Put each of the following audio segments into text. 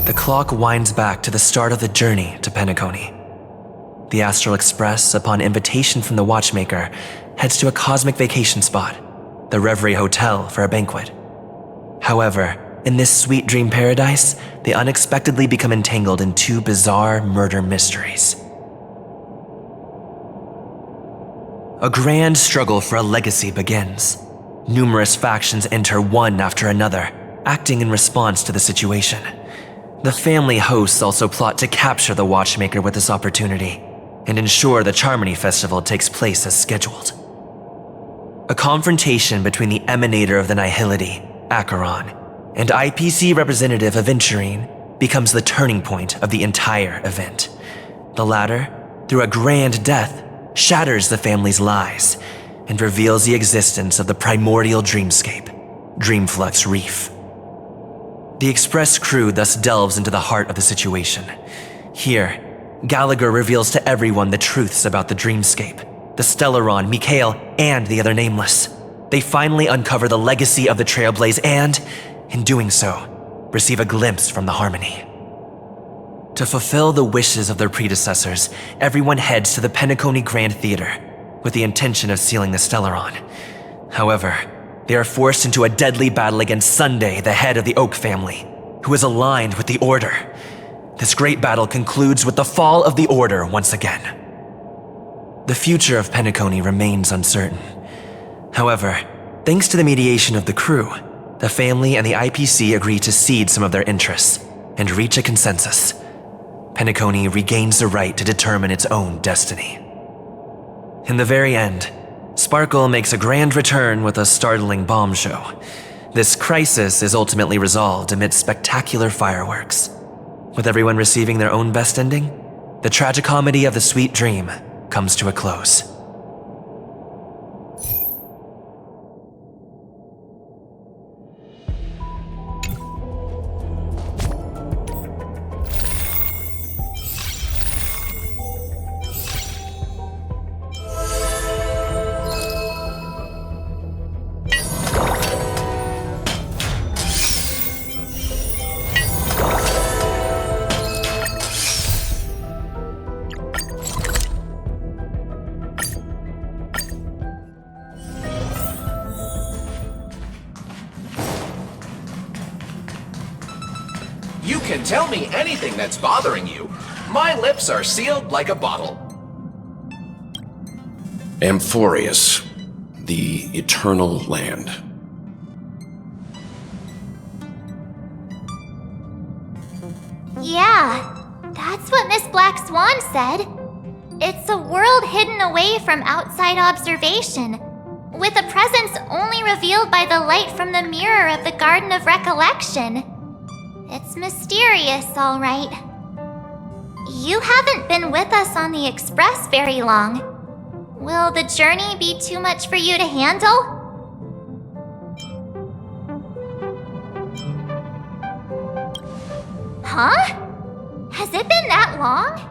the clock winds back to the start of the journey to Penacony. The Astral Express, upon invitation from the watchmaker, heads to a cosmic vacation spot, the Reverie Hotel, for a banquet. However, in this sweet dream paradise, they unexpectedly become entangled in two bizarre murder mysteries. A grand struggle for a legacy begins. Numerous factions enter one after another, acting in response to the situation. The family hosts also plot to capture the watchmaker with this opportunity and ensure the Charmony Festival takes place as scheduled. A confrontation between the emanator of the Nihility, Acheron, and IPC representative Aventurine becomes the turning point of the entire event. The latter, through a grand death, shatters the family's lies and reveals the existence of the primordial dreamscape, Dreamflux Reef. The Express crew thus delves into the heart of the situation. Here, Gallagher reveals to everyone the truths about the dreamscape, the Stellaron, Mikhail, and the other nameless. They finally uncover the legacy of the Trailblaze and, in doing so, receive a glimpse from the Harmony. To fulfill the wishes of their predecessors, everyone heads to the Penacony Grand Theater with the intention of sealing the Stellaron. However, they are forced into a deadly battle against Sunday, the head of the Oak family, who is aligned with the Order. This great battle concludes with the fall of the Order once again. The future of Penacony remains uncertain. However, thanks to the mediation of the crew, the family and the IPC agree to cede some of their interests and reach a consensus. Penacony regains the right to determine its own destiny. In the very end, Sparkle makes a grand return with a startling bomb show. This crisis is ultimately resolved amid spectacular fireworks. With everyone receiving their own best ending, the tragicomedy of the sweet dream comes to a close. You can tell me anything that's bothering you. My lips are sealed like a bottle. Amphorius, the Eternal Land. Yeah, that's what Miss Black Swan said. It's a world hidden away from outside observation, with a presence only revealed by the light from the mirror of the Garden of Recollection. It's mysterious, all right. You haven't been with us on the Express very long. Will the journey be too much for you to handle? Huh? Has it been that long?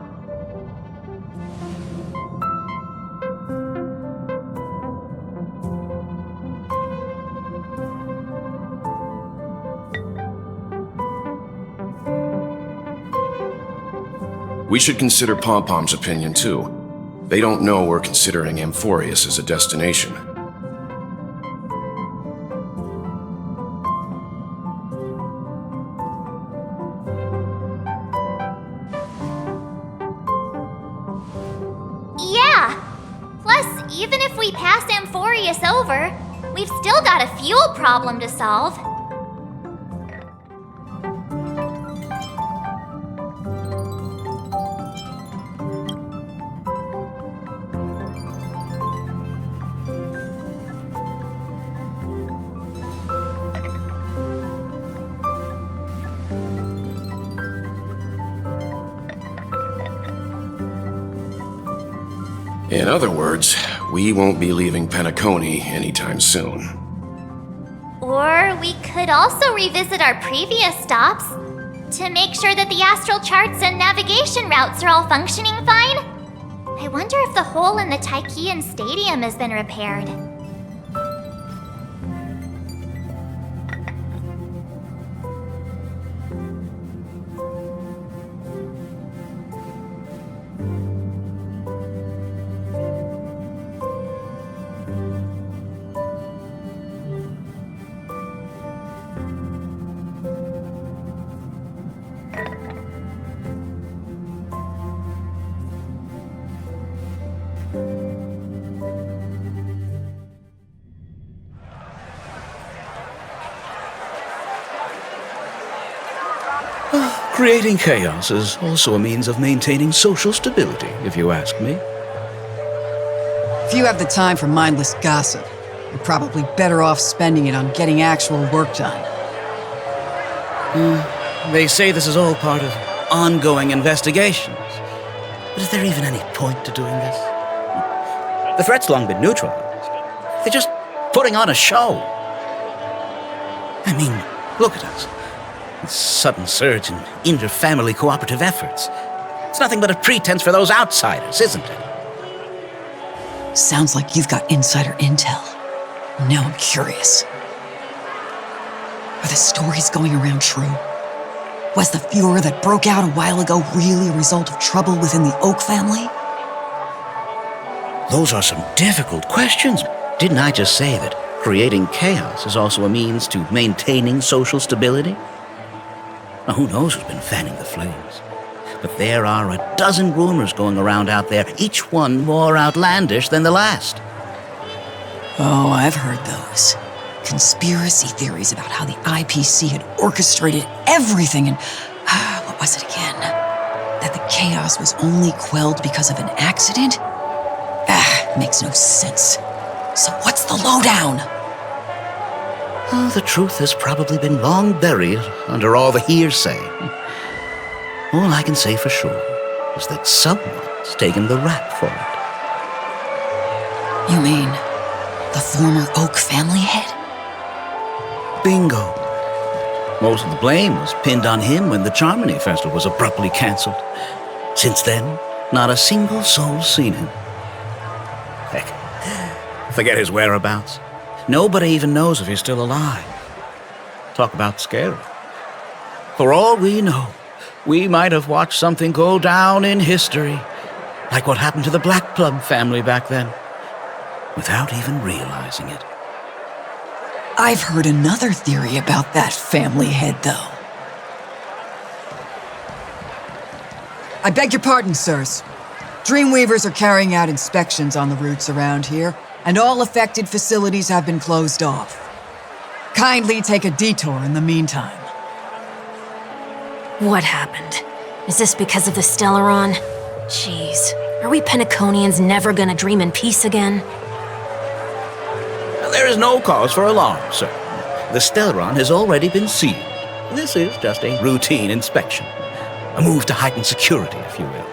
We should consider Pom-Pom's opinion too. They don't know we're considering Amphorius as a destination. Yeah! Plus, even if we pass Amphorius over, we've still got a fuel problem to solve. In other words, we won't be leaving Penacony anytime soon. Or we could also revisit our previous stops to make sure that the astral charts and navigation routes are all functioning fine. I wonder if the hole in the Tychean Stadium has been repaired. Creating chaos is also a means of maintaining social stability, if you ask me. If you have the time for mindless gossip, you're probably better off spending it on getting actual work done. They say this is all part of ongoing investigations. But is there even any point to doing this? The threat's long been neutralized. They're just putting on a show. I mean, look at us. This sudden surge in inter-family cooperative efforts. It's nothing but a pretense for those outsiders, isn't it? Sounds like you've got insider intel. Now I'm curious. Are the stories going around true? Was the furor that broke out a while ago really a result of trouble within the Oak family? Those are some difficult questions. Didn't I just say that creating chaos is also a means to maintaining social stability? Now, who knows who's been fanning the flames? But there are a dozen rumors going around out there, each one more outlandish than the last. Oh, I've heard those. Conspiracy theories about how the IPC had orchestrated everything and... what was it again? That the chaos was only quelled because of an accident? Makes no sense. So what's the lowdown? Oh, the truth has probably been long buried under all the hearsay. All I can say for sure is that someone's taken the rap for it. You mean the former Oak family head? Bingo. Most of the blame was pinned on him when the Charmony Festival was abruptly cancelled. Since then, not a single soul's seen him. Heck, forget his whereabouts. Nobody even knows if he's still alive. Talk about scary. For all we know, we might have watched something go down in history, like what happened to the Black Plum family back then, without even realizing it. I've heard another theory about that family head, though. I beg your pardon, sirs. Dreamweavers are carrying out inspections on the routes around here, and all affected facilities have been closed off. Kindly take a detour in the meantime. What happened? Is this because of the Stellaron? Jeez, are we Penaconians never gonna dream in peace again? There is no cause for alarm, sir. The Stellaron has already been sealed. This is just a routine inspection. A move to heighten security, if you will.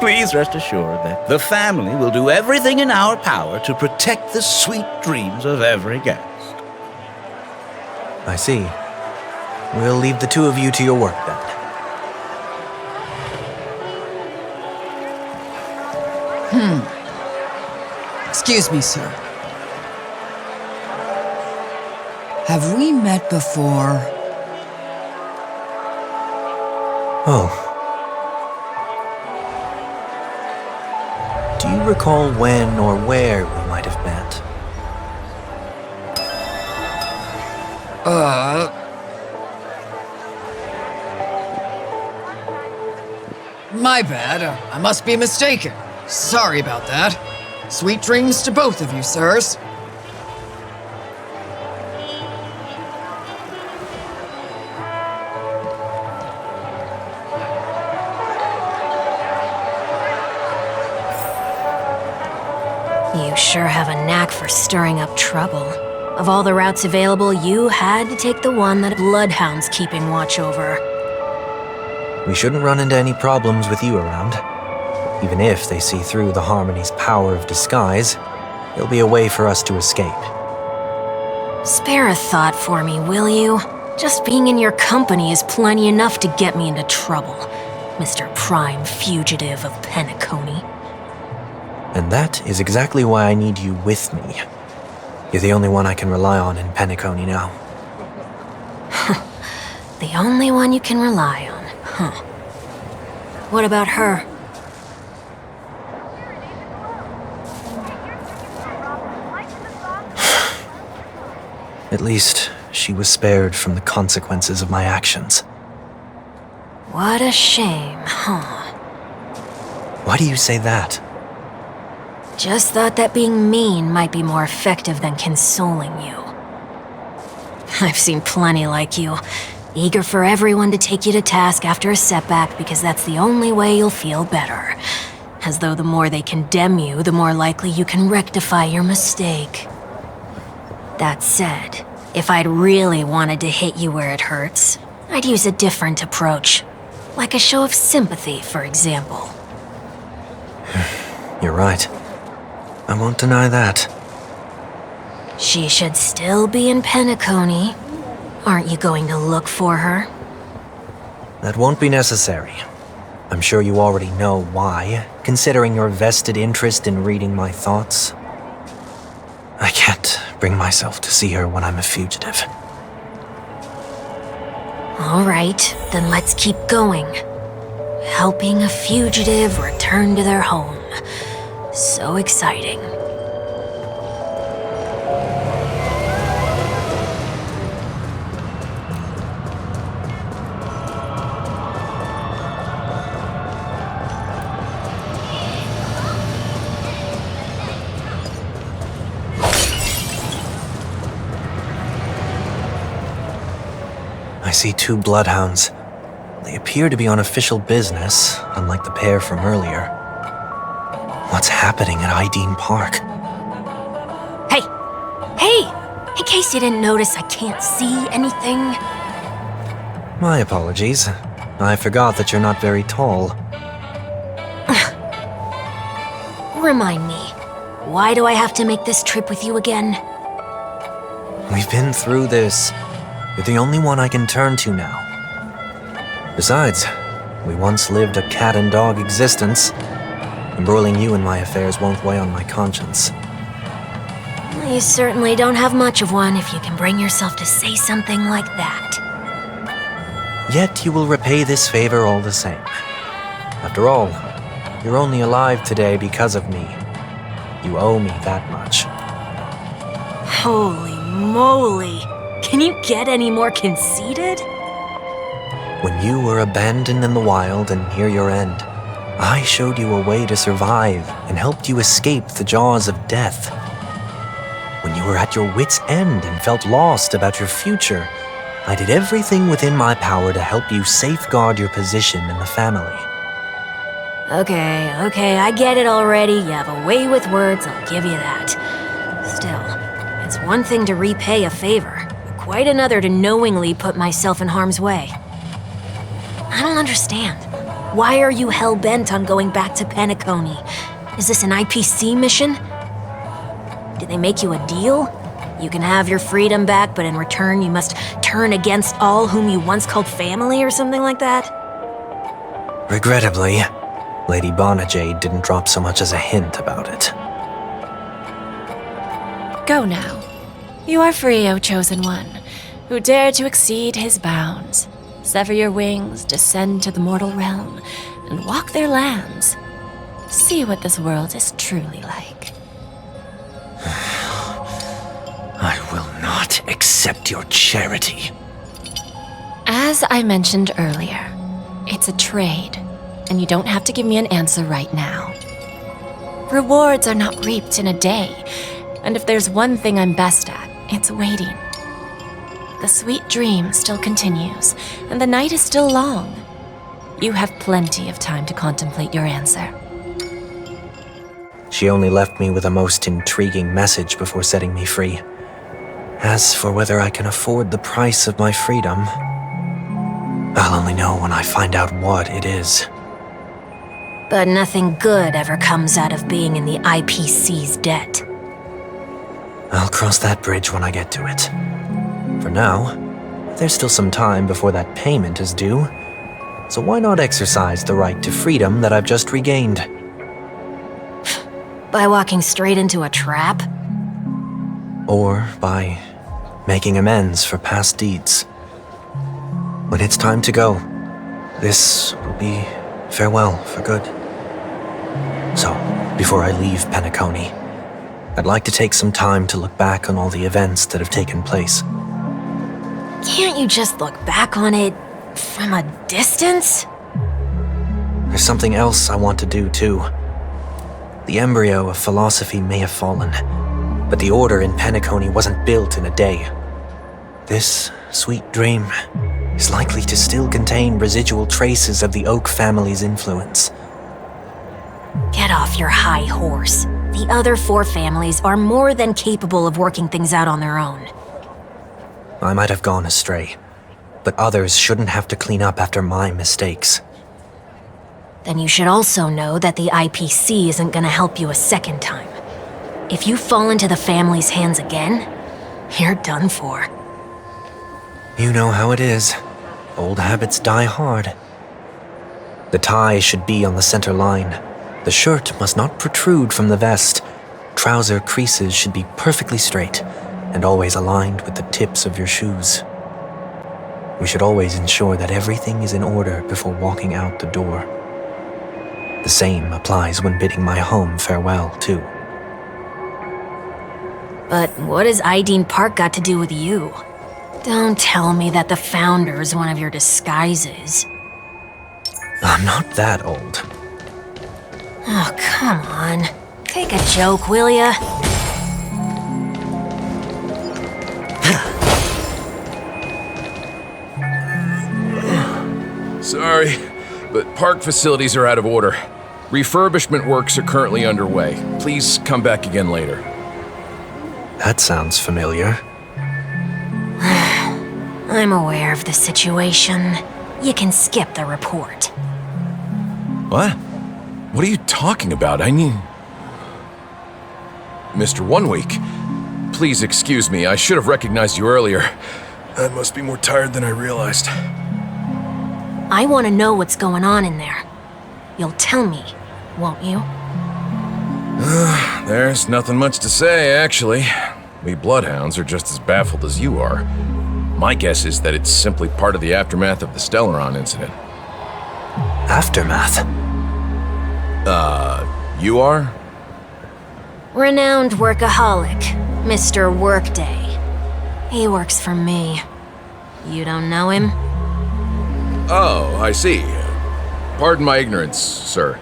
Please rest assured that the family will do everything in our power to protect the sweet dreams of every guest. I see. We'll leave the two of you to your work then. Excuse me, sir. Have we met before? Oh. Do you recall when or where we might have met? My bad. I must be mistaken. Sorry about that. Sweet dreams to both of you, sirs. You sure have a knack for stirring up trouble. Of all the routes available, you had to take the one that Bloodhound's keeping watch over. We shouldn't run into any problems with you around. Even if they see through the Harmony's power of disguise, there'll be a way for us to escape. Spare a thought for me, will you? Just being in your company is plenty enough to get me into trouble, Mr. Prime Fugitive of Penacony. And that is exactly why I need you with me. You're the only one I can rely on in Penacony now. The only one you can rely on, huh? What about her? At least, she was spared from the consequences of my actions. What a shame, huh? Why do you say that? Just thought that being mean might be more effective than consoling you. I've seen plenty like you. eager for everyone to take you to task after a setback because that's the only way you'll feel better. As though the more they condemn you, the more likely you can rectify your mistake. That said, if I'd really wanted to hit you where it hurts, I'd use a different approach. Like a show of sympathy, for example. You're right. I won't deny that. She should still be in Penacony. Aren't you going to look for her? That won't be necessary. I'm sure you already know why, considering your vested interest in reading my thoughts. I can't bring myself to see her when I'm a fugitive. All right, then let's keep going. Helping a fugitive return to their home. So exciting. I see 2 bloodhounds. They appear to be on official business, unlike the pair from earlier. What's happening at Aideen Park? Hey! Hey! In case you didn't notice, I can't see anything. My apologies. I forgot that you're not very tall. Remind me, why do I have to make this trip with you again? We've been through this. You're the only one I can turn to now. Besides, we once lived a cat-and-dog existence. Embroiling you in my affairs won't weigh on my conscience. You certainly don't have much of one if you can bring yourself to say something like that. Yet you will repay this favor all the same. After all, you're only alive today because of me. You owe me that much. Holy moly! Can you get any more conceited? When you were abandoned in the wild and near your end, I showed you a way to survive and helped you escape the jaws of death. When you were at your wit's end and felt lost about your future, I did everything within my power to help you safeguard your position in the family. Okay, I get it already. You have a way with words, I'll give you that. Still, it's one thing to repay a favor, but quite another to knowingly put myself in harm's way. I don't understand. Why are you hell-bent on going back to Penacony? Is this an IPC mission? Did they make you a deal? You can have your freedom back, but in return you must turn against all whom you once called family or something like that? Regrettably, Lady Bonajade didn't drop so much as a hint about it. Go now. You are free, O Chosen One, who dared to exceed his bounds. Sever your wings, descend to the mortal realm, and walk their lands. See what this world is truly like. I will not accept your charity. As I mentioned earlier, it's a trade, and you don't have to give me an answer right now. Rewards are not reaped in a day, and if there's one thing I'm best at, it's waiting. The sweet dream still continues, and the night is still long. You have plenty of time to contemplate your answer. She only left me with a most intriguing message before setting me free. As for whether I can afford the price of my freedom, I'll only know when I find out what it is. But nothing good ever comes out of being in the IPC's debt. I'll cross that bridge when I get to it. For now, there's still some time before that payment is due, so why not exercise the right to freedom that I've just regained? By walking straight into a trap? Or by making amends for past deeds. When it's time to go, this will be farewell for good. So, before I leave Penacony, I'd like to take some time to look back on all the events that have taken place. Can't you just look back on it from a distance? There's something else I want to do too. The embryo of philosophy may have fallen, but the order in Penacony wasn't built in a day. This sweet dream is likely to still contain residual traces of the Oak family's influence. Get off your high horse. The other 4 families are more than capable of working things out on their own. I might have gone astray, but others shouldn't have to clean up after my mistakes. Then you should also know that the IPC isn't gonna help you a second time. If you fall into the family's hands again, you're done for. You know how it is. Old habits die hard. The tie should be on the center line. The shirt must not protrude from the vest. Trouser creases should be perfectly straight and always aligned with the tips of your shoes. We should always ensure that everything is in order before walking out the door. The same applies when bidding my home farewell, too. But what has Aideen Park got to do with you? Don't tell me that the Founder's one of your disguises. I'm not that old. Oh, come on. Take a joke, will ya? Sorry, but park facilities are out of order. Refurbishment works are currently underway. Please come back again later. That sounds familiar. I'm aware of the situation. You can skip the report. What? What are you talking about? I mean... Mr. Wonweek, please excuse me. I should have recognized you earlier. I must be more tired than I realized. I want to know what's going on in there. You'll tell me, won't you? There's nothing much to say, actually. We bloodhounds are just as baffled as you are. My guess is that it's simply part of the aftermath of the Stellaron incident. Aftermath? You are? Renowned workaholic, Mr. Workday. He works for me. You don't know him? Oh, I see. Pardon my ignorance, sir.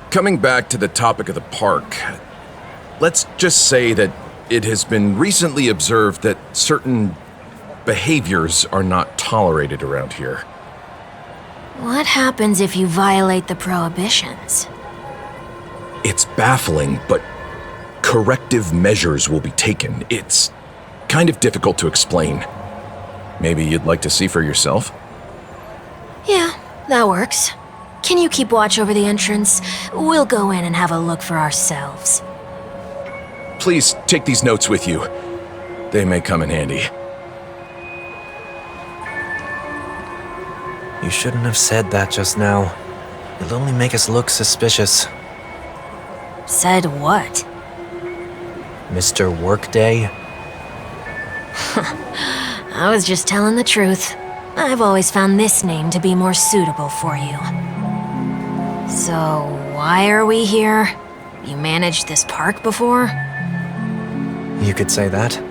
Coming back to the topic of the park, let's just say that it has been recently observed that certain behaviors are not tolerated around here. What happens if you violate the prohibitions? It's baffling, but corrective measures will be taken. It's kind of difficult to explain. Maybe you'd like to see for yourself? Yeah, that works. Can you keep watch over the entrance? We'll go in and have a look for ourselves. Please take these notes with you. They may come in handy. You shouldn't have said that just now. It'll only make us look suspicious. Said what? Mr. Workday? I was just telling the truth. I've always found this name to be more suitable for you. So, why are we here? You managed this park before? You could say that.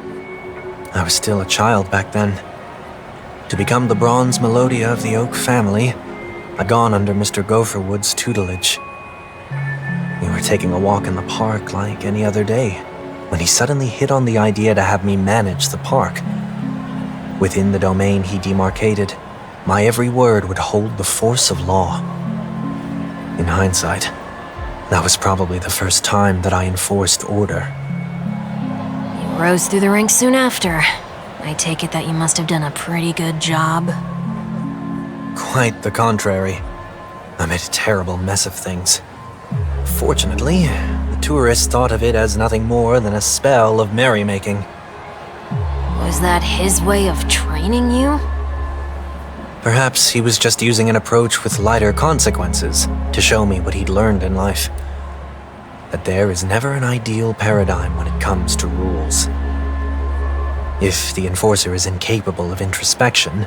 I was still a child back then. To become the bronze Melodia of the Oak family, I'd gone under Mr. Gopherwood's tutelage. We were taking a walk in the park like any other day, when he suddenly hit on the idea to have me manage the park. Within the domain he demarcated, my every word would hold the force of law. In hindsight, that was probably the first time that I enforced order. You rose through the ranks soon after. I take it that you must have done a pretty good job. Quite the contrary. I made a terrible mess of things. Fortunately, the tourist thought of it as nothing more than a spell of merrymaking. Was that his way of training you? Perhaps he was just using an approach with lighter consequences to show me what he'd learned in life. That there is never an ideal paradigm when it comes to rules. If the enforcer is incapable of introspection,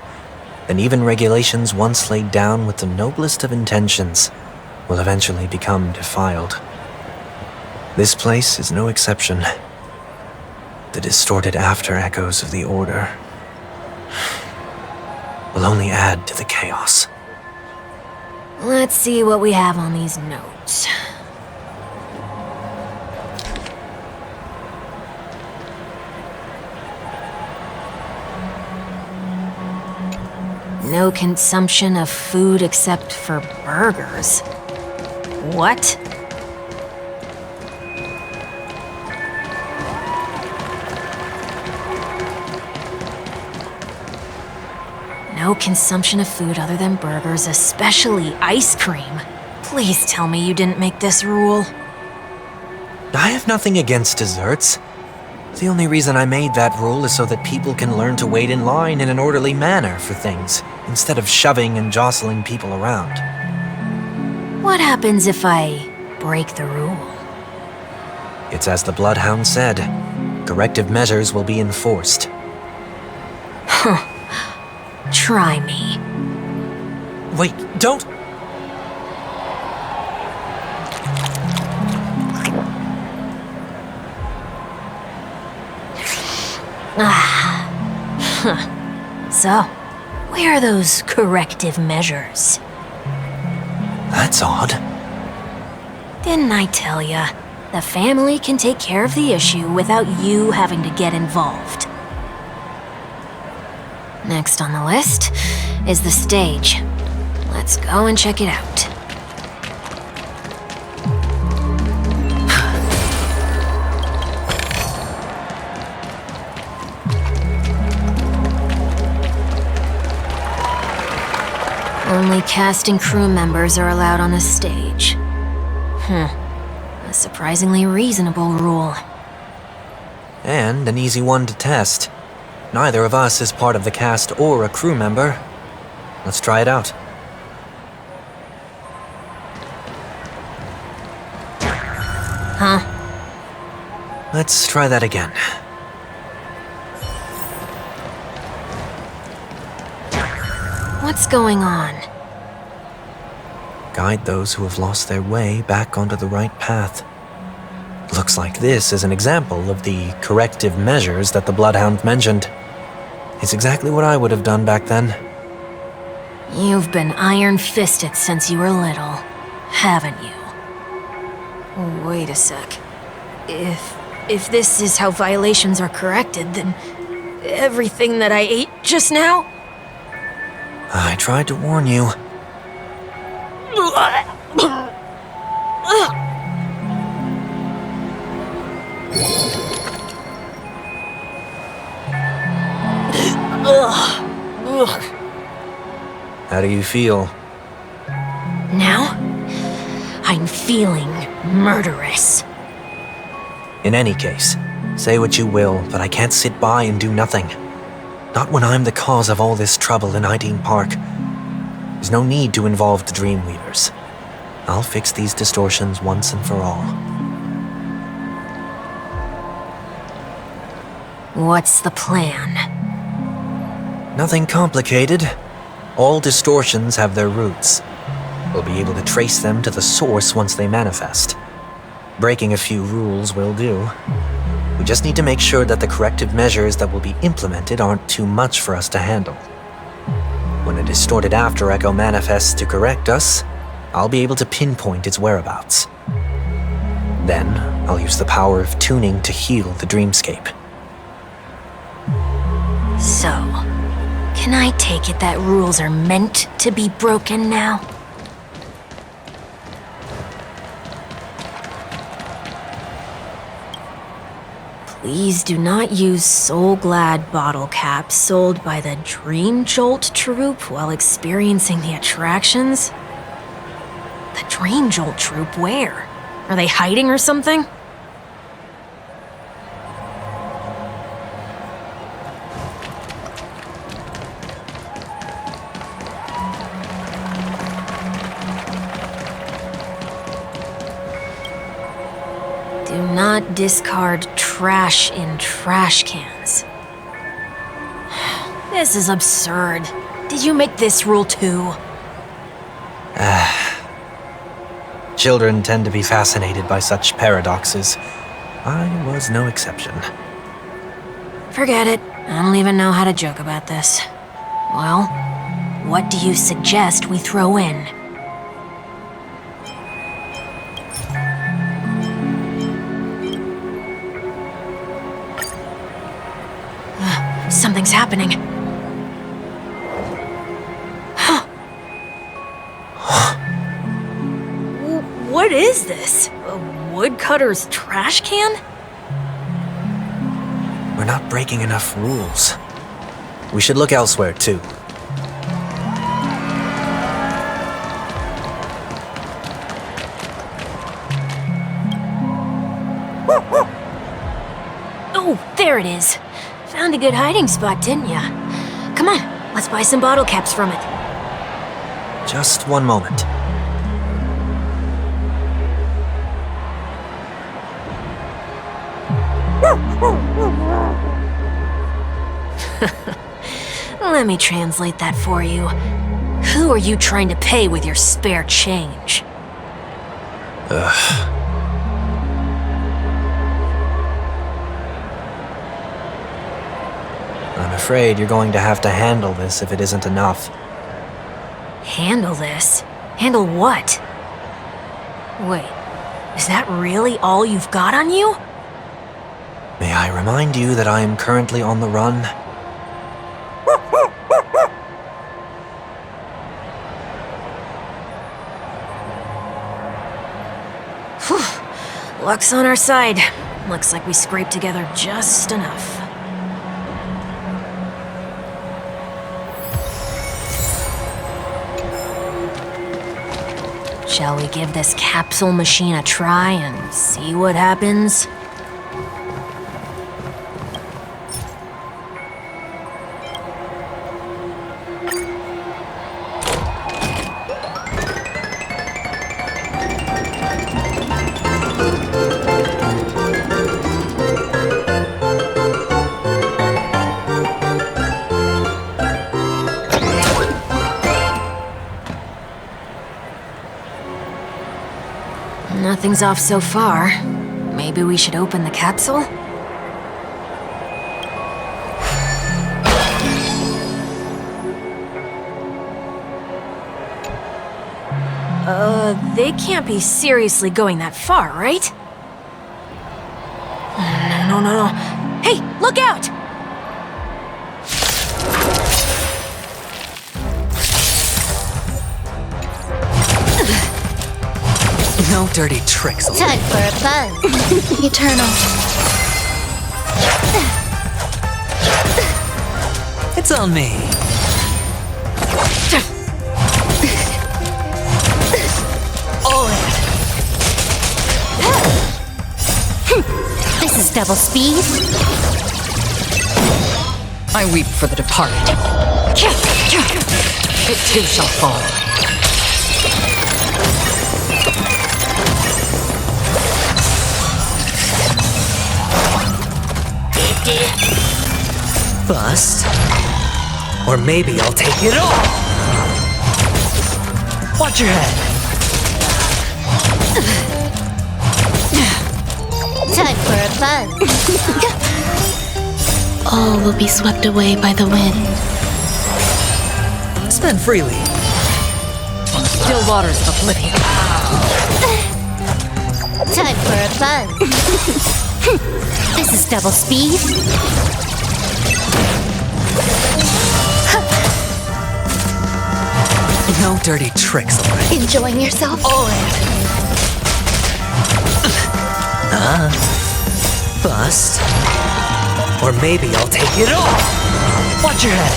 then even regulations once laid down with the noblest of intentions will eventually become defiled. This place is no exception. The distorted after-echoes of the Order will only add to the chaos. Let's see what we have on these notes. No consumption of food except for burgers. What? No consumption of food other than burgers, especially ice cream. Please tell me you didn't make this rule. I have nothing against desserts. The only reason I made that rule is so that people can learn to wait in line in an orderly manner for things, instead of shoving and jostling people around. What happens if I break the rule? It's as the Bloodhound said. Corrective measures will be enforced. Try me. Wait, don't! So, where are those corrective measures? That's odd. Didn't I tell ya? The family can take care of the issue without you having to get involved. Next on the list is the stage. Let's go and check it out. Only cast and crew members are allowed on the stage. A surprisingly reasonable rule. And an easy one to test. Neither of us is part of the cast or a crew member. Let's try it out. Huh? Let's try that again. What's going on? Guide those who have lost their way back onto the right path. Looks like this is an example of the corrective measures that the Bloodhound mentioned. It's exactly what I would have done back then. You've been iron-fisted since you were little, haven't you? Wait a sec. If this is how violations are corrected, then everything that I ate just now? I tried to warn you. How do you feel? Now, I'm feeling murderous. In any case, say what you will, but I can't sit by and do nothing. Not when I'm the cause of all this trouble in Aideen Park. There's no need to involve the Dreamweavers. I'll fix these distortions once and for all. What's the plan? Nothing complicated. All distortions have their roots. We'll be able to trace them to the source once they manifest. Breaking a few rules will do. We just need to make sure that the corrective measures that will be implemented aren't too much for us to handle. When a distorted after echo manifests to correct us, I'll be able to pinpoint its whereabouts. Then, I'll use the power of tuning to heal the dreamscape. So, can I take it that rules are meant to be broken now? Please do not use Soul Glad bottle caps sold by the Dream Jolt troupe while experiencing the attractions. The Dream Jolt troupe, where? Are they hiding or something? Do not discard trash in trash cans. This is absurd. Did you make this rule too? Children tend to be fascinated by such paradoxes. I was no exception. Forget it. I don't even know how to joke about this. Well, what do you suggest we throw in? Something's happening. What is this? A woodcutter's trash can? We're not breaking enough rules. We should look elsewhere, too. Oh, there it is. Found a good hiding spot, didn't ya? Come on, let's buy some bottle caps from it. Just one moment. Let me translate that for you. Who are you trying to pay with your spare change? I'm afraid you're going to have to handle this if it isn't enough. Handle this? Handle what? Wait, is that really all you've got on you? May I remind you that I am currently on the run? Luck's on our side. Looks like we scraped together just enough. Shall we give this capsule machine a try and see what happens? Nothing's off so far. Maybe we should open the capsule? They can't be seriously going that far, right? No. Hey, look out! No dirty tricks. Time for a buzz. Eternal. It's on me. All in. This is double speed. I weep for the departed. It too shall fall. Bust. Or maybe I'll take it all. Watch your head. Time for a buzz. All will be swept away by the wind. Spend freely. On still waters of oblivion. Time for a buzz. This is double speed. No dirty tricks, alright? Enjoying yourself? All in. Bust. Or maybe I'll take it all. Watch your head.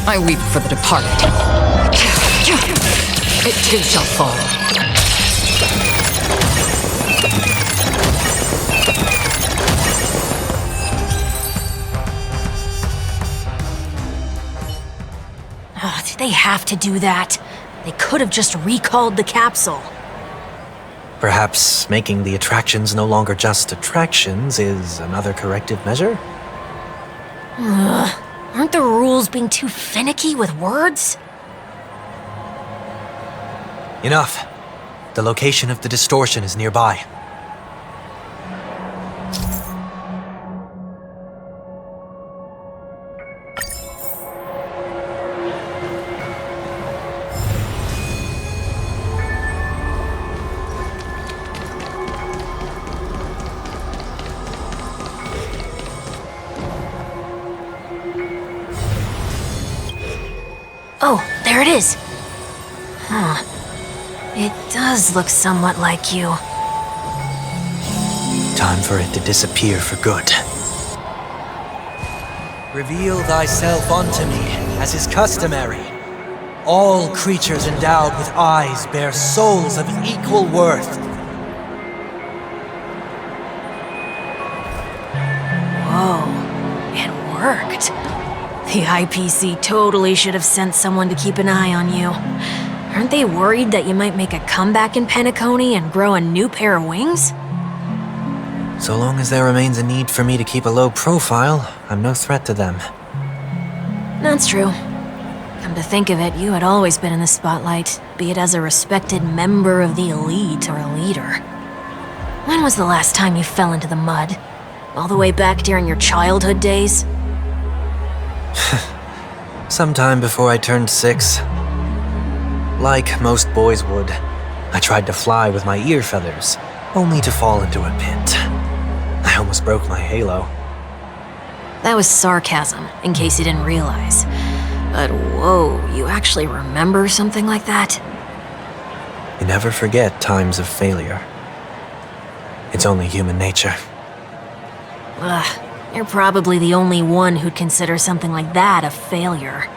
I weep for the departed. It too shall fall. Oh, did they have to do that? They could have just recalled the capsule. Perhaps making the attractions no longer just attractions is another corrective measure? Aren't the rules being too finicky with words? Enough. The location of the distortion is nearby. Oh, there it is. It does look somewhat like you. Time for it to disappear for good. Reveal thyself unto me, as is customary. All creatures endowed with eyes bear souls of equal worth. Whoa, it worked. The IPC totally should have sent someone to keep an eye on you. Aren't they worried that you might make a comeback in Penacony and grow a new pair of wings? So long as there remains a need for me to keep a low profile, I'm no threat to them. That's true. Come to think of it, you had always been in the spotlight, be it as a respected member of the elite or a leader. When was the last time you fell into the mud? All the way back during your childhood days? Sometime before I turned 6. Like most boys would, I tried to fly with my ear feathers, only to fall into a pit. I almost broke my halo. That was sarcasm, in case you didn't realize. But whoa, you actually remember something like that? You never forget times of failure. It's only human nature. Ugh, you're probably the only one who'd consider something like that a failure.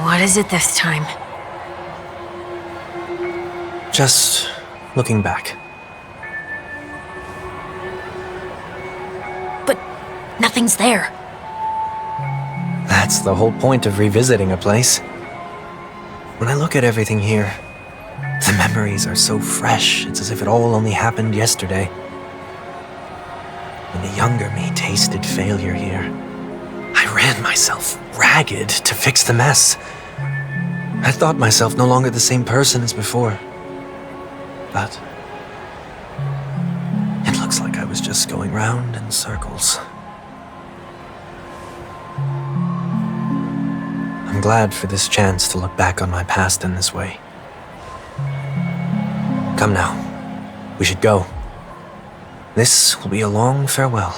What is it this time? Just looking back. But nothing's there. That's the whole point of revisiting a place. When I look at everything here, the memories are so fresh, it's as if it all only happened yesterday. When the younger me tasted failure here, I ran myself ragged to fix the mess. I thought myself no longer the same person as before. But it looks like I was just going round in circles. I'm glad for this chance to look back on my past in this way. Come now, we should go. This will be a long farewell.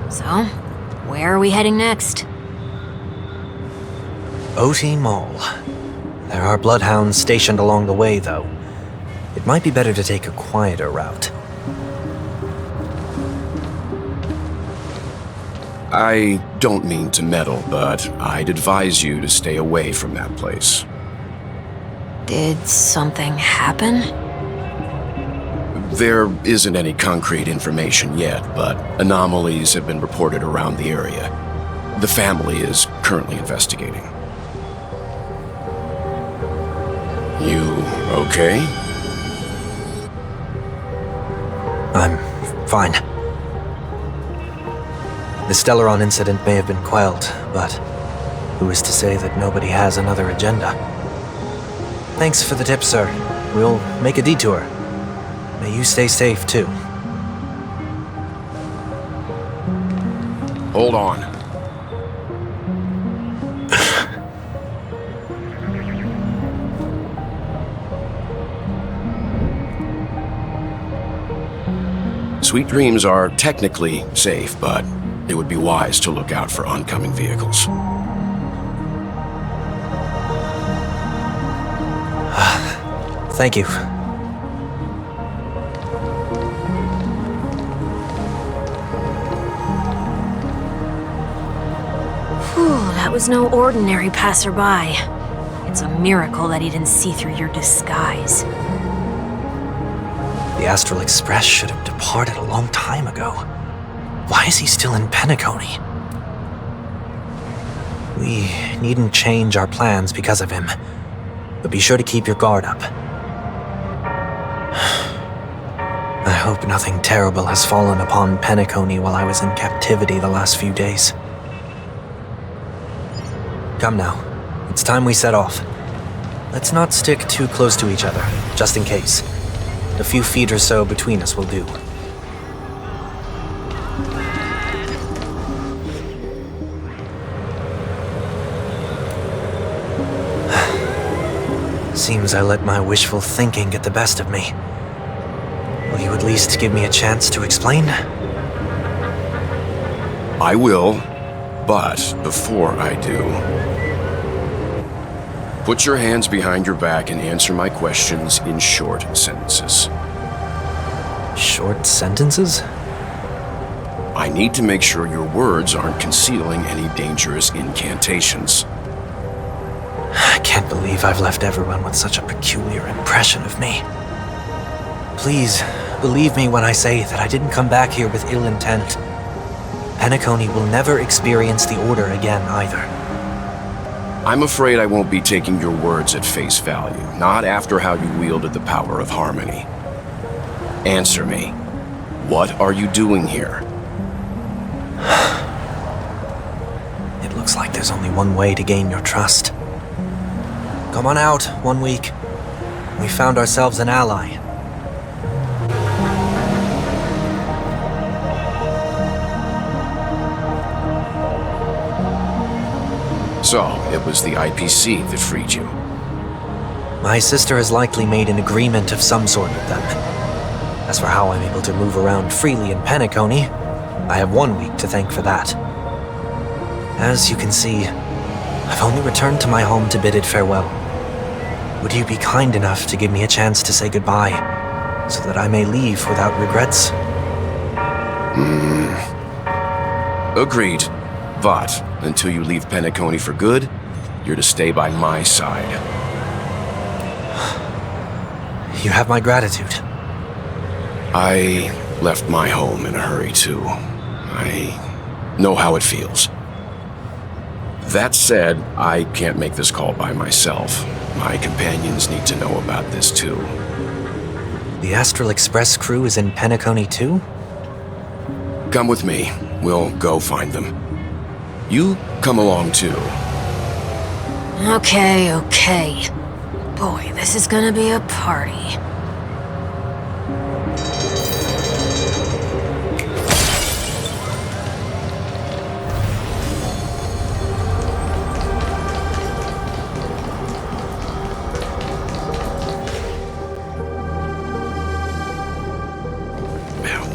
So, where are we heading next? OT Mall. There are bloodhounds stationed along the way, though. It might be better to take a quieter route. I don't mean to meddle, but I'd advise you to stay away from that place. Did something happen? There isn't any concrete information yet, but anomalies have been reported around the area. The family is currently investigating. You okay? I'm fine. The Stellaron incident may have been quelled, but who is to say that nobody has another agenda? Thanks for the tip, sir. We'll make a detour. May you stay safe, too. Hold on. Sweet Dreams are technically safe, but it would be wise to look out for oncoming vehicles. Thank you. That was no ordinary passerby. It's a miracle that he didn't see through your disguise. The The Astral Express should have departed a long time ago. Why is he still in Penacony? We needn't change our plans because of him, but be sure to keep your guard up. I hope nothing terrible has fallen upon Penacony while I was in captivity the last few days. Come now, it's time we set off. Let's not stick too close to each other, just in case. A few feet or so between us will do. Seems I let my wishful thinking get the best of me. Will you at least give me a chance to explain? I will, but before I do, put your hands behind your back and answer my questions in short sentences. Short sentences? I need to make sure your words aren't concealing any dangerous incantations. I can't believe I've left everyone with such a peculiar impression of me. Please, believe me when I say that I didn't come back here with ill intent. Penacony will never experience the Order again, either. I'm afraid I won't be taking your words at face value, not after how you wielded the power of harmony. Answer me. What are you doing here? It looks like there's only one way to gain your trust. Come on out, Wonweek. We found ourselves an ally. So, it was the IPC that freed you. My sister has likely made an agreement of some sort with them. As for how I'm able to move around freely in Penacony, I have Wonweek to thank for that. As you can see, I've only returned to my home to bid it farewell. Would you be kind enough to give me a chance to say goodbye, so that I may leave without regrets? Agreed. But, until you leave Penacony for good, you're to stay by my side. You have my gratitude. I left my home in a hurry, too. I know how it feels. That said, I can't make this call by myself. My companions need to know about this, too. The Astral Express crew is in Penacony, too? Come with me. We'll go find them. You come along, too. Okay. Boy, this is gonna be a party.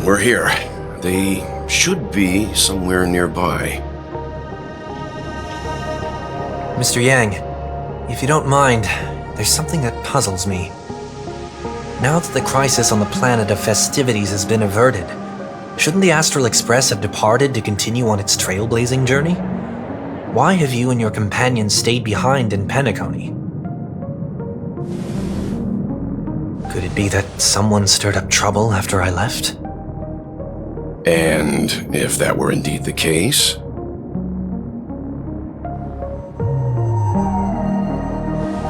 We're here. They should be somewhere nearby. Mr. Yang, if you don't mind, there's something that puzzles me. Now that the crisis on the planet of festivities has been averted, shouldn't the Astral Express have departed to continue on its trailblazing journey? Why have you and your companions stayed behind in Penacony? Could it be that someone stirred up trouble after I left? And if that were indeed the case?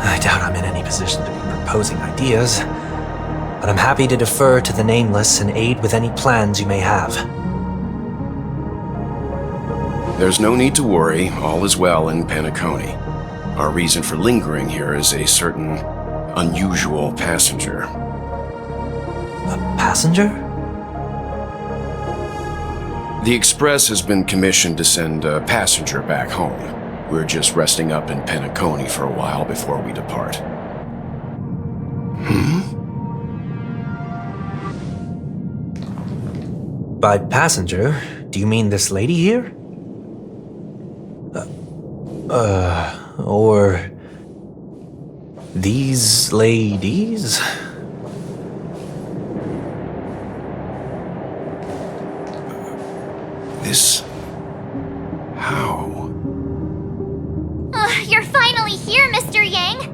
I doubt I'm in any position to be proposing ideas, but I'm happy to defer to the Nameless and aid with any plans you may have. There's no need to worry. All is well in Penacony. Our reason for lingering here is a certain unusual passenger. A passenger? The Express has been commissioned to send a passenger back home. We're just resting up in Penacony for a while before we depart. By passenger, do you mean this lady here? Or these ladies? This... how? You're finally here, Mr. Yang.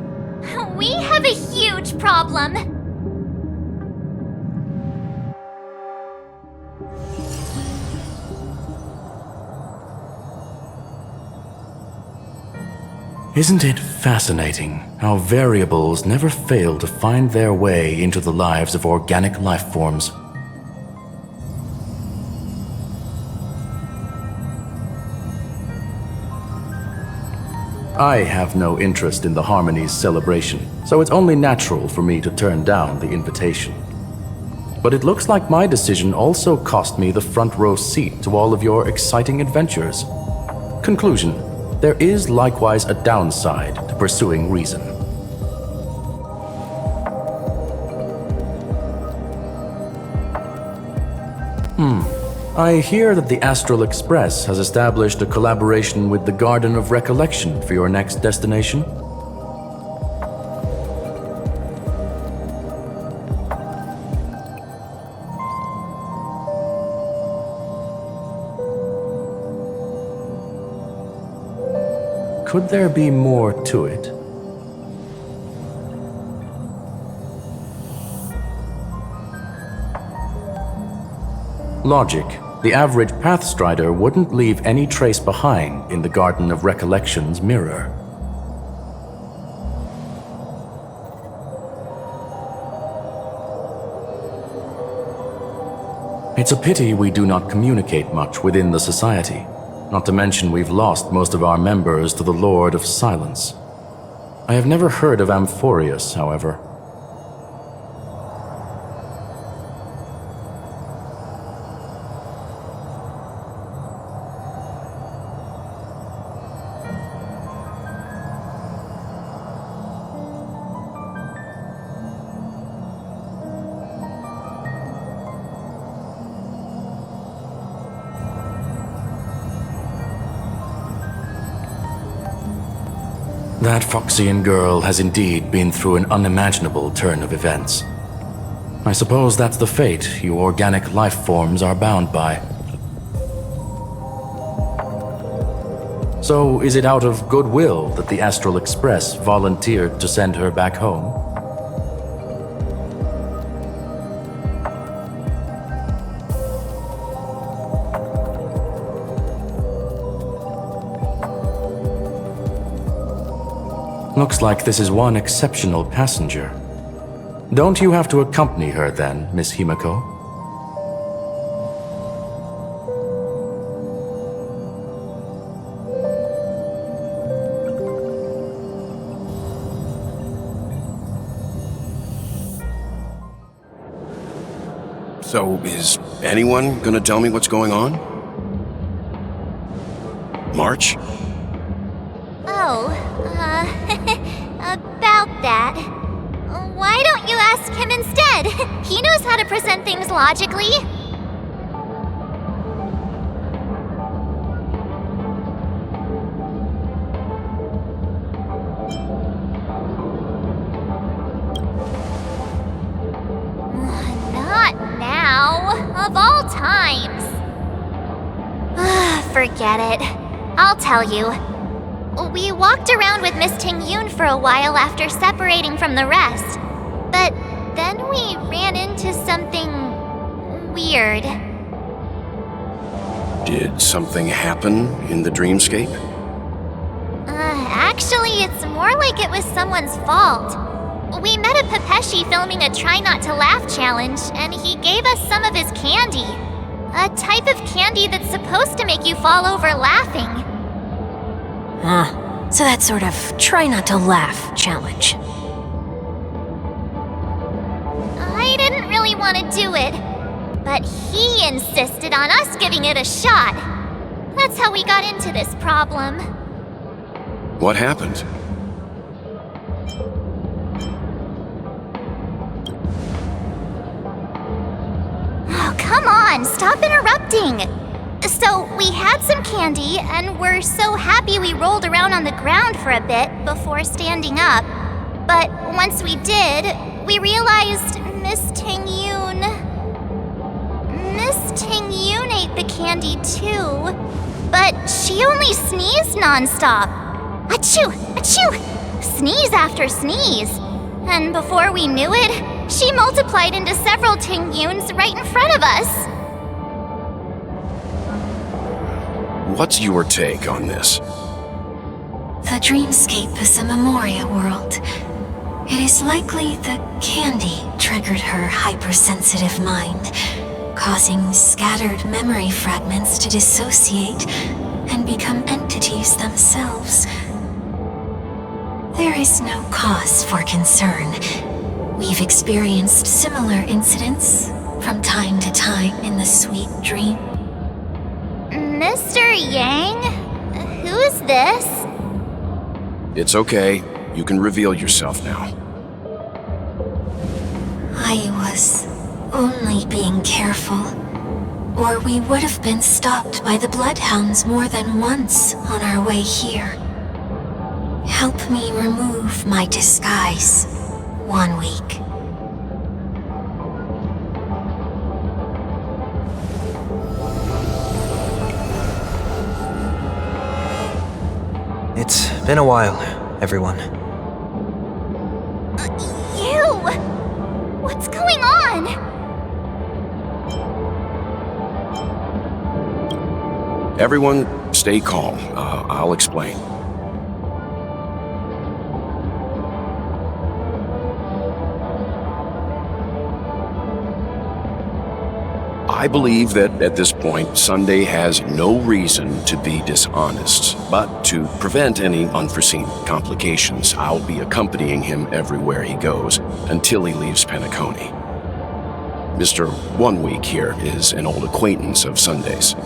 We have a huge problem. Isn't it fascinating how variables never fail to find their way into the lives of organic life forms? I have no interest in the Harmony's celebration, so it's only natural for me to turn down the invitation. But it looks like my decision also cost me the front row seat to all of your exciting adventures. Conclusion: there is likewise a downside to pursuing reason. I hear that the Astral Express has established a collaboration with the Garden of Recollection for your next destination. Could there be more to it? Logic. The average Pathstrider wouldn't leave any trace behind in the Garden of Recollection's mirror. It's a pity we do not communicate much within the society. Not to mention we've lost most of our members to the Lord of Silence. I have never heard of Amphorius, however. That Foxian girl has indeed been through an unimaginable turn of events. I suppose that's the fate you organic life forms are bound by. So, is it out of goodwill that the Astral Express volunteered to send her back home? Looks like this is one exceptional passenger. Don't you have to accompany her then, Miss Himiko? So, is anyone gonna tell me what's going on? March? Oh, about that. Why don't you ask him instead? He knows how to present things logically. Not now. Of all times. Forget it. I'll tell you. We walked around with Miss Tingyun for a while after separating from the rest. But then we ran into something weird. Did something happen in the dreamscape? Actually, it's more like it was someone's fault. We met a Pepeshi filming a Try Not to Laugh challenge, and he gave us some of his candy. A type of candy that's supposed to make you fall over laughing. So that sort of try not to laugh challenge. I didn't really want to do it, but he insisted on us giving it a shot. That's how we got into this problem. What happened? Oh, come on, stop interrupting. So, we had some candy, and we're so happy we rolled around on the ground for a bit before standing up. But once we did, we realized Miss Tingyun ate the candy too. But she only sneezed nonstop. Achoo! Achoo! Sneeze after sneeze. And before we knew it, she multiplied into several Tingyuns right in front of us. What's your take on this? The The dreamscape is a Memoria world. It is likely the candy triggered her hypersensitive mind, causing scattered memory fragments to dissociate and become entities themselves. There is no cause for concern. We've experienced similar incidents from time to time in the sweet dream. Mr. Yang? Who's this? It's okay. You can reveal yourself now. I was only being careful, or we would have been stopped by the Bloodhounds more than once on our way here. Help me remove my disguise, Wonweek. It's been a while, everyone. You! What's going on? Everyone, stay calm. I'll explain. I believe that at this point, Sunday has no reason to be dishonest, but to prevent any unforeseen complications, I'll be accompanying him everywhere he goes until he leaves Penacony. Mr. Wonweek here is an old acquaintance of Sunday's.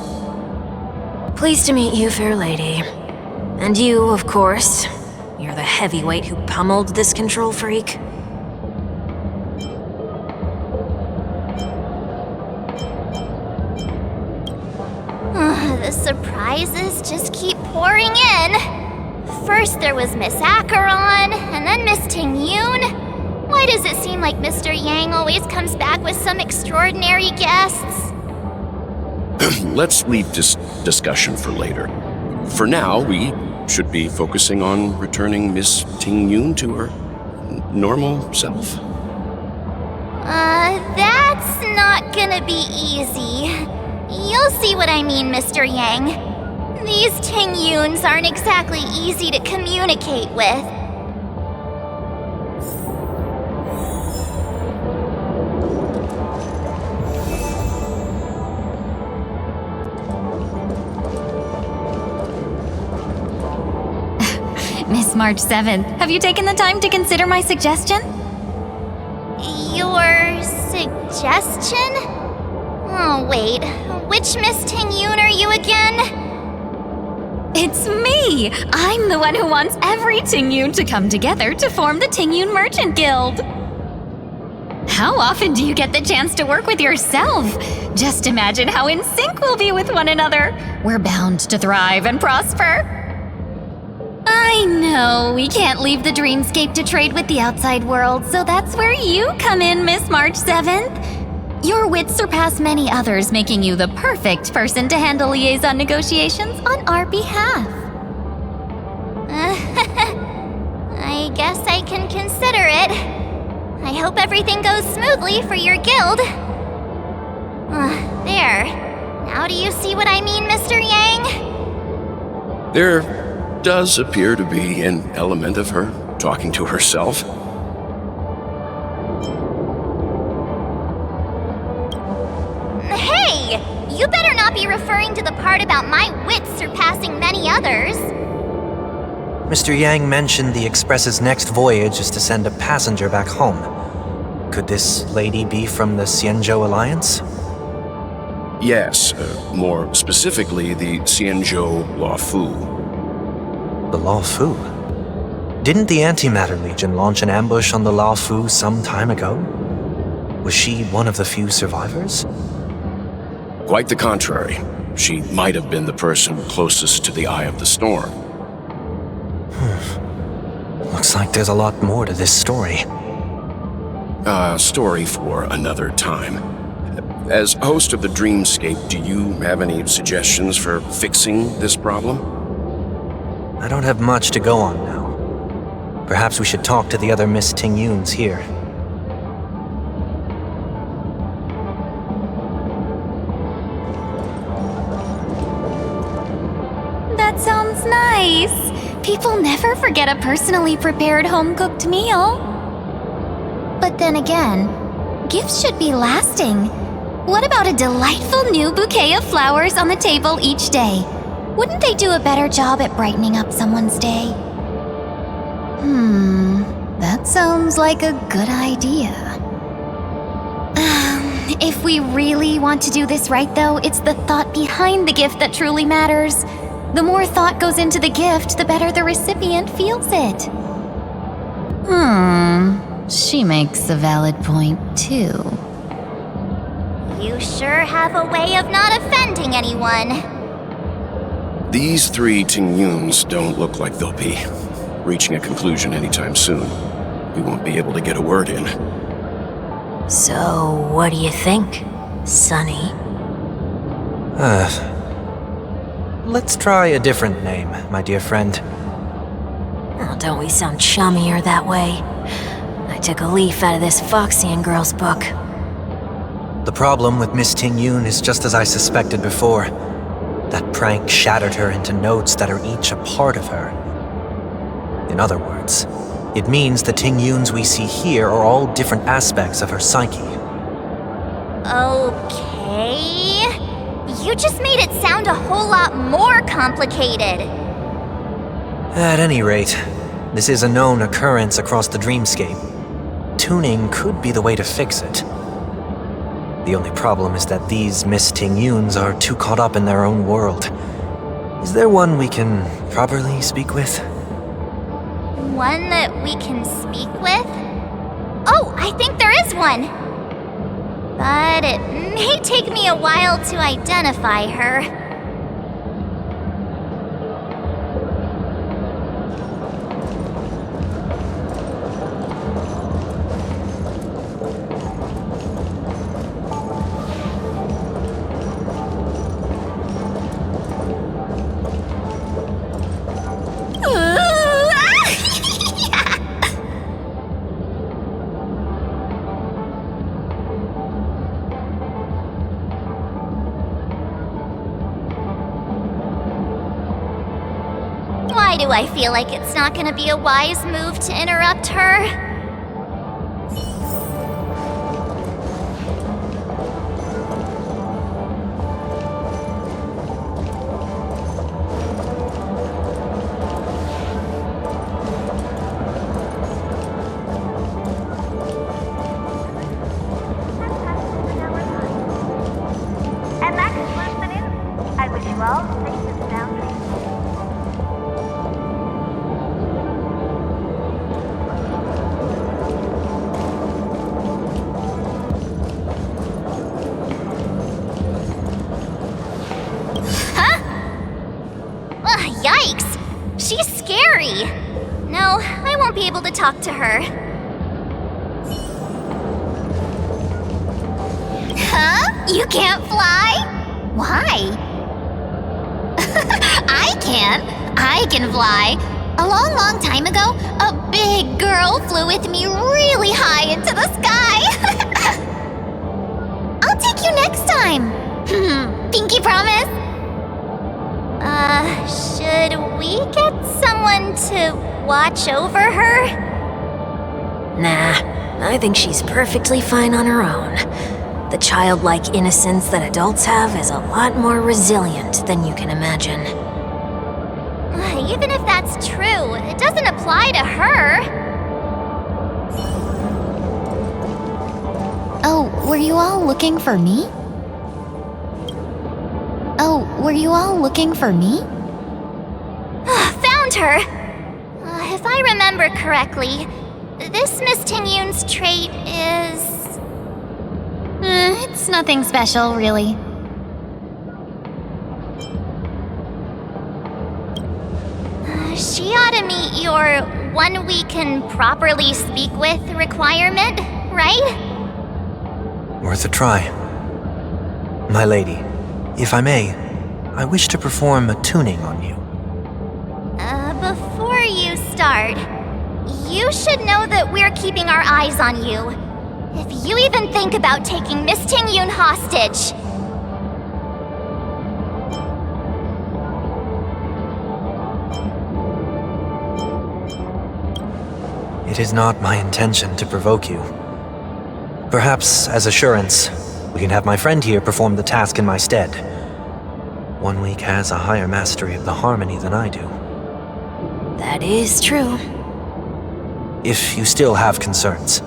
Pleased to meet you, fair lady. And you, of course. You're the heavyweight who pummeled this control freak. The surprises just keep pouring in. First there was Miss Acheron, and then Miss Tingyun. Why does it seem like Mr. Yang always comes back with some extraordinary guests? Let's leave this discussion for later. For now, we should be focusing on returning Miss Tingyun to her normal self. That's not gonna be easy. You'll see what I mean, Mr. Yang. These Tingyuns aren't exactly easy to communicate with. Miss March 7th, have you taken the time to consider my suggestion? Your suggestion? Oh, wait. Which Miss Tingyun are you again? It's me! I'm the one who wants every Tingyun to come together to form the Tingyun Merchant Guild. How often do you get the chance to work with yourself? Just imagine how in sync we'll be with one another. We're bound to thrive and prosper. I know we can't leave the dreamscape to trade with the outside world, so that's where you come in, Miss March 7th. Your wits surpass many others, making you the perfect person to handle liaison negotiations on our behalf. I guess I can consider it. I hope everything goes smoothly for your guild. There. Now do you see what I mean, Mr. Yang? There does appear to be an element of her talking to herself. Hey! You better not be referring to the part about my wits surpassing many others. Mr. Yang mentioned the Express's next voyage is to send a passenger back home. Could this lady be from the Xianzhou Alliance? Yes, more specifically, the Xianzhou Luofu. The Luofu? Didn't the Antimatter Legion launch an ambush on the Luofu some time ago? Was she one of the few survivors? Quite the contrary. She might have been the person closest to the eye of the storm. Looks like there's a lot more to this story. Story for another time. As host of the Dreamscape, do you have any suggestions for fixing this problem? I don't have much to go on now. Perhaps we should talk to the other Miss Tingyuns here. That sounds nice. People never forget a personally prepared home-cooked meal. But then again, gifts should be lasting. What about a delightful new bouquet of flowers on the table each day? Wouldn't they do a better job at brightening up someone's day? That sounds like a good idea. If we really want to do this right, though, it's the thought behind the gift that truly matters. The more thought goes into the gift, the better the recipient feels it. She makes a valid point, too. You sure have a way of not offending anyone. These three Tingyuns don't look like they'll be reaching a conclusion anytime soon. We won't be able to get a word in. So, what do you think, Sonny? Let's try a different name, my dear friend. Oh, don't we sound chummier that way? I took a leaf out of this Foxian girl's book. The problem with Miss Tingyun is just as I suspected before. That prank shattered her into notes that are each a part of her. In other words, it means the Tingyuns we see here are all different aspects of her psyche. Okay. You just made it sound a whole lot more complicated. At any rate, this is a known occurrence across the dreamscape. Tuning could be the way to fix it. The only problem is that these Miss Tingyuns are too caught up in their own world. Is there one we can properly speak with? One that we can speak with? Oh, I think there is one! But it may take me a while to identify her. Why do I feel like it's not gonna be a wise move to interrupt her? And that concludes the news. I wish you all safe and sound dreams. Yikes! She's scary! No, I won't be able to talk to her. Huh? You can't fly? Why? I can't. I can fly. A long, long time ago, a big girl flew with me really high into the sky. I'll take you next time. Pinky promise? Should we get someone to watch over her? Nah, I think she's perfectly fine on her own. The childlike innocence that adults have is a lot more resilient than you can imagine. Even if that's true, it doesn't apply to her. Oh, were you all looking for me? Oh, were you all looking for me? Found her! If I remember correctly, this Miss Tingyun's trait is... It's nothing special, really. She ought to meet your one we can properly speak with requirement, right? Worth a try. My lady, if I may, I wish to perform a tuning on you. Before you start, you should know that we're keeping our eyes on you. If you even think about taking Miss Tingyun hostage... It is not my intention to provoke you. Perhaps, as assurance, we can have my friend here perform the task in my stead. Wonweek has a higher mastery of the harmony than I do. That is true. If you still have concerns,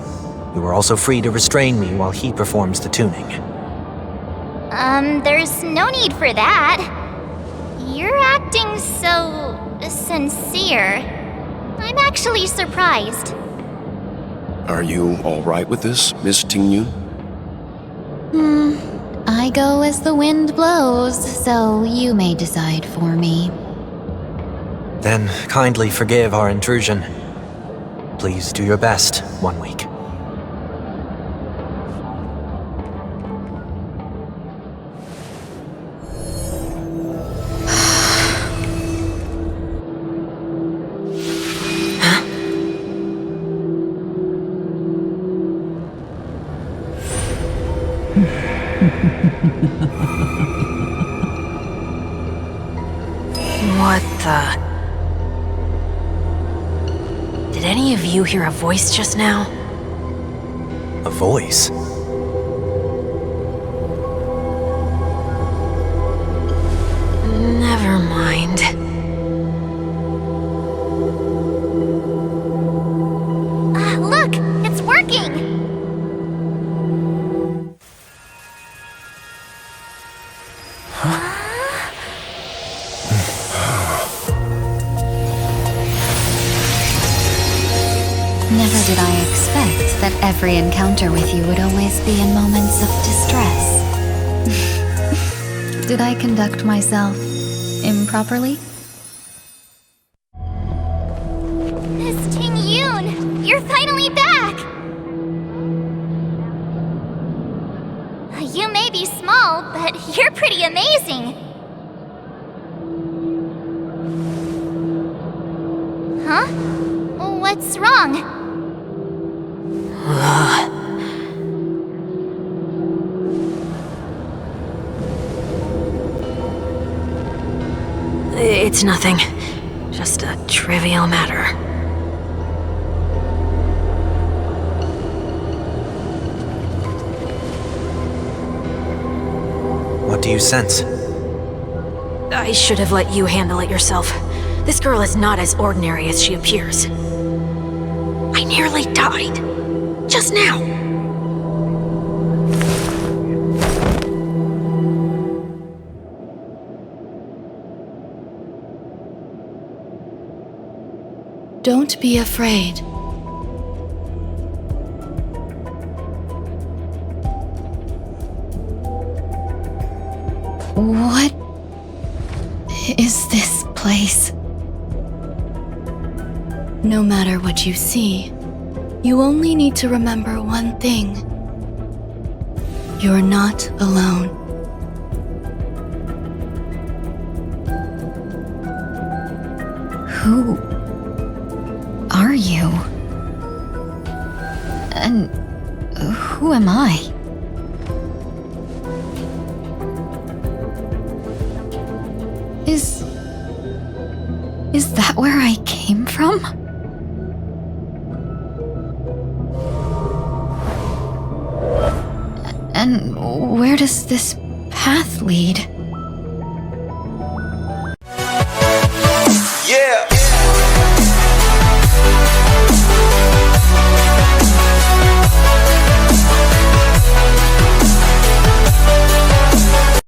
you are also free to restrain me while he performs the tuning. There's no need for that. You're acting so sincere. I'm actually surprised. Are you all right with this, Miss Tingyun? I go as the wind blows, so you may decide for me. Then kindly forgive our intrusion. Please do your best, Wonweek. What the... Did any of you hear a voice just now? A voice? Never mind. Look! It's working! Never did I expect that every encounter with you would always be in moments of distress. Did I conduct myself improperly? Miss Tingyun! You're finally back! You may be small, but you're pretty amazing! Huh? What's wrong? It's nothing. Just a trivial matter. What do you sense? I should have let you handle it yourself. This girl is not as ordinary as she appears. I nearly died. Just now. Don't be afraid. What is this place? No matter what you see, you only need to remember one thing. You're not alone. Who are you? And who am I? Is that where I came from? And where does this path lead?